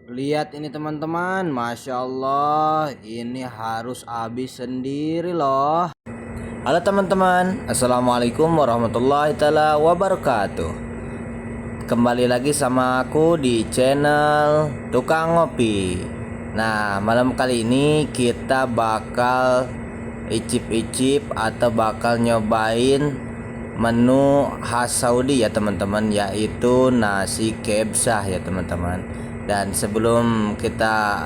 Lihat ini teman-teman, Masya Allah, ini harus habis sendiri loh. Halo teman-teman, Assalamualaikum warahmatullahi taala wabarakatuh. Kembali lagi sama aku di channel Tukang Ngopi. Nah, malam kali ini kita bakal icip-icip atau bakal nyobain menu khas Saudi ya teman-teman, yaitu nasi kebsah ya teman-teman. Dan sebelum kita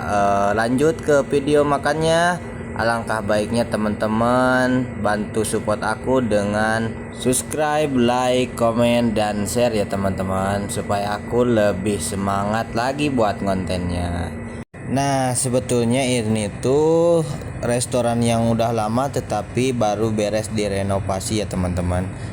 lanjut ke video makannya, alangkah baiknya teman-teman bantu support aku dengan subscribe, like, komen, dan share ya teman-teman, supaya aku lebih semangat lagi buat kontennya. Nah, sebetulnya ini tuh restoran yang udah lama tetapi baru beres direnovasi ya teman-teman.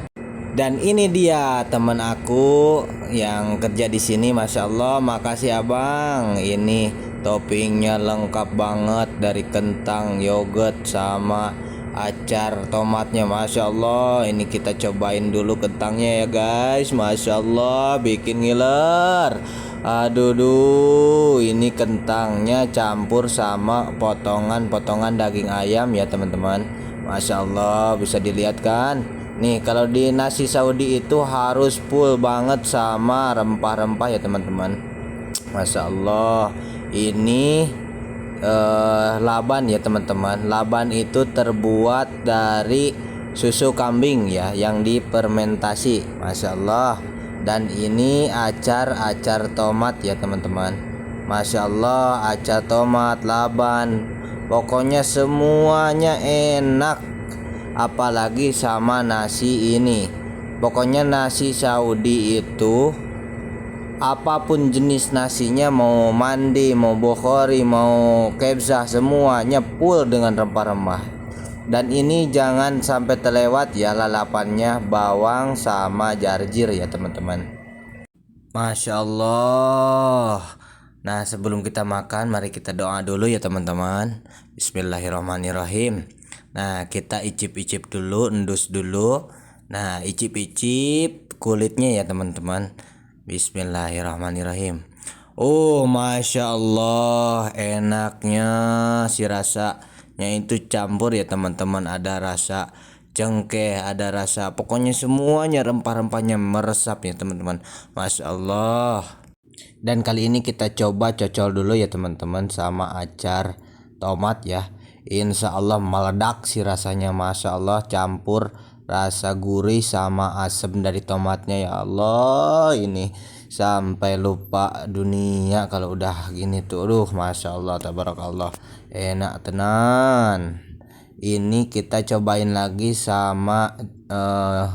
Dan ini dia teman aku yang kerja di sini, Masya Allah, makasih abang. Ini toppingnya lengkap banget, dari kentang, yogurt, sama acar tomatnya, Masya Allah. Ini kita cobain dulu kentangnya ya guys, Masya Allah, bikin ngiler. Aduh, ini kentangnya campur sama potongan-potongan daging ayam ya teman-teman. Masya Allah, bisa dilihat kan. Nih, kalau di nasi Saudi itu harus full banget sama rempah-rempah ya teman-teman. Masya Allah, ini laban ya teman-teman. Laban itu terbuat dari susu kambing ya, yang difermentasi. Masya Allah. Dan ini acar tomat ya teman-teman. Masya Allah, acar tomat, laban, pokoknya semuanya enak. Apalagi sama nasi ini. Pokoknya nasi Saudi itu apapun jenis nasinya, mau mandi, mau bukhari, mau kebsah, semuanya full dengan rempah-rempah. Dan ini jangan sampai terlewat ya lalapannya, bawang sama jarjir ya teman-teman. Masya Allah. Nah, sebelum kita makan, mari kita doa dulu ya teman-teman. Bismillahirrahmanirrahim. Nah, kita icip-icip dulu, endus dulu. Nah, icip-icip kulitnya ya teman-teman. Bismillahirrahmanirrahim. Oh, Masya Allah, enaknya si rasanya itu campur ya teman-teman. Ada rasa cengkeh, ada rasa, pokoknya semuanya rempah-rempahnya meresap ya teman-teman. Masya Allah. Dan kali ini kita coba cocol dulu ya teman-teman sama acar tomat ya. Insya Allah meledak sih rasanya, Masya Allah, campur rasa gurih sama asam dari tomatnya. Ya Allah, ini sampai lupa dunia kalau udah gini tuh. Aduh, Masya Allah, tabarakallah, enak tenan. Ini kita cobain lagi sama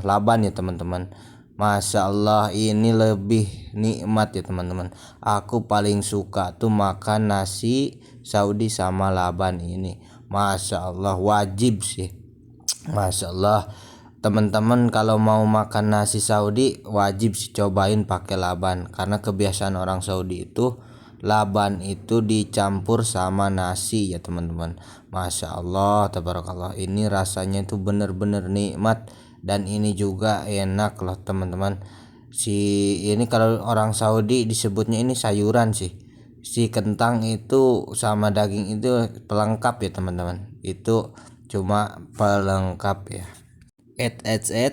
laban ya teman-teman. Masya Allah, ini lebih nikmat ya teman-teman. Aku paling suka tuh makan nasi Saudi sama laban ini. Masya Allah, wajib sih. Masya Allah, teman-teman kalau mau makan nasi Saudi wajib sih cobain pakai laban. Karena kebiasaan orang Saudi itu laban itu dicampur sama nasi ya teman-teman. Masya Allah, tabarakallah, ini rasanya itu bener-bener nikmat. Dan ini juga enak loh teman-teman. Ini kalau orang Saudi disebutnya ini sayuran sih. Si kentang itu sama daging itu pelengkap ya teman-teman. Itu cuma pelengkap ya.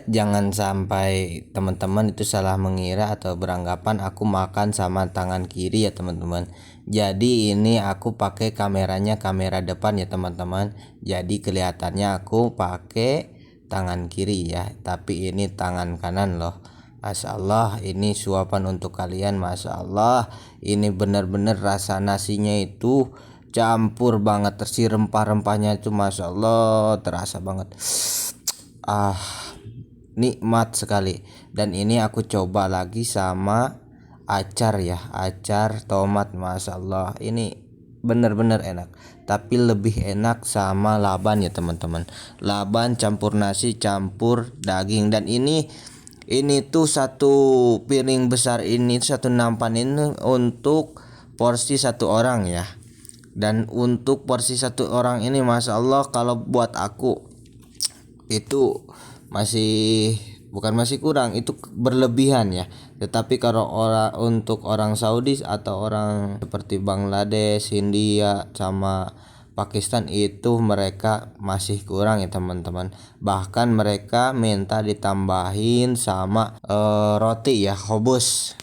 Jangan sampai teman-teman itu salah mengira atau beranggapan aku makan sama tangan kiri ya teman-teman. Jadi ini aku pakai kameranya kamera depan ya teman-teman. Jadi kelihatannya aku pakai tangan kiri ya, tapi ini tangan kanan loh. Masya Allah, ini suapan untuk kalian. Masya Allah, ini benar-benar rasa nasinya itu campur banget, tersi rempah-rempahnya itu, Masya Allah, terasa banget. Nikmat sekali. Dan ini aku coba lagi sama acar ya, acar tomat. Masya Allah, ini bener-bener enak, tapi lebih enak sama laban ya teman-teman. Laban campur nasi campur daging. Dan ini tuh satu piring besar ini, satu nampan ini untuk porsi satu orang ya. Dan untuk porsi satu orang ini, Masya Allah, kalau buat aku itu masih bukan masih kurang, itu berlebihan ya. Tetapi kalau untuk orang Saudi atau orang seperti Bangladesh, India sama Pakistan itu mereka masih kurang ya teman-teman. Bahkan mereka minta ditambahin sama roti ya, hobus.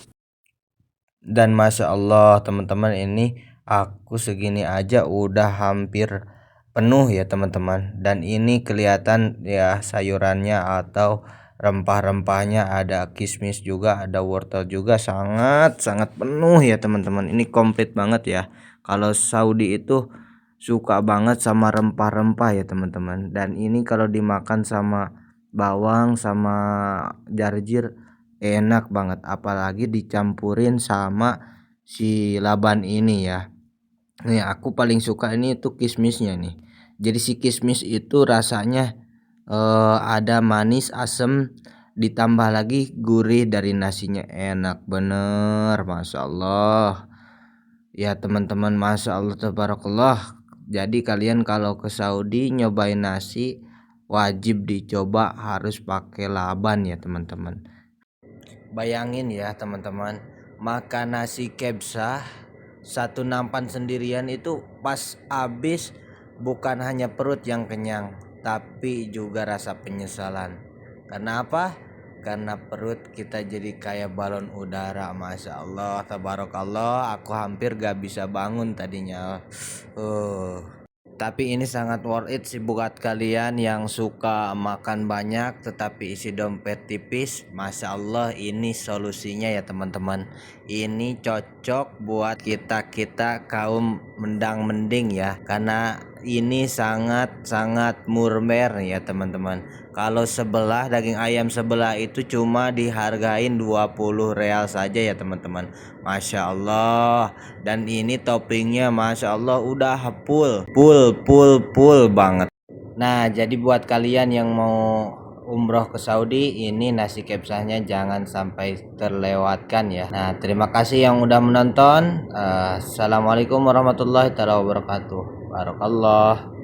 Dan masya Allah teman-teman, ini aku segini aja udah hampir penuh ya teman-teman. Dan ini kelihatan ya sayurannya atau rempah-rempahnya, ada kismis juga, ada wortel juga, sangat sangat penuh ya teman-teman. Ini komplit banget ya. Kalau Saudi itu suka banget sama rempah-rempah ya teman-teman. Dan ini kalau dimakan sama bawang sama jarjir enak banget, apalagi dicampurin sama si laban ini ya. Nih aku paling suka ini tuh kismisnya nih. Jadi si kismis itu rasanya ada manis, asem, ditambah lagi gurih dari nasinya, enak bener, masya Allah. Ya teman-teman, masya Allah tabarakallah. Jadi kalian kalau ke Saudi nyobain nasi wajib dicoba, harus pakai laban ya teman-teman. Bayangin ya teman-teman, makan nasi kebsah satu nampan sendirian itu pas habis, bukan hanya perut yang kenyang, tapi juga rasa penyesalan. Karena apa? Karena perut kita jadi kayak balon udara, masya Allah tabarakallah. Aku hampir gak bisa bangun tadinya. Tapi ini sangat worth it sih buat kalian yang suka makan banyak tetapi isi dompet tipis. Masya Allah, ini solusinya ya teman-teman. Ini cocok buat kita kaum mendang mending ya, karena ini sangat murmer ya teman-teman. Kalau sebelah daging ayam sebelah itu cuma dihargain 20 real saja ya teman-teman. Masya Allah. Dan ini toppingnya masya Allah udah full banget. Nah jadi buat kalian yang mau umroh ke Saudi, ini nasi kebsahnya jangan sampai terlewatkan ya. Nah terima kasih yang udah menonton. Assalamualaikum warahmatullahi wabarakatuh. Barakallah.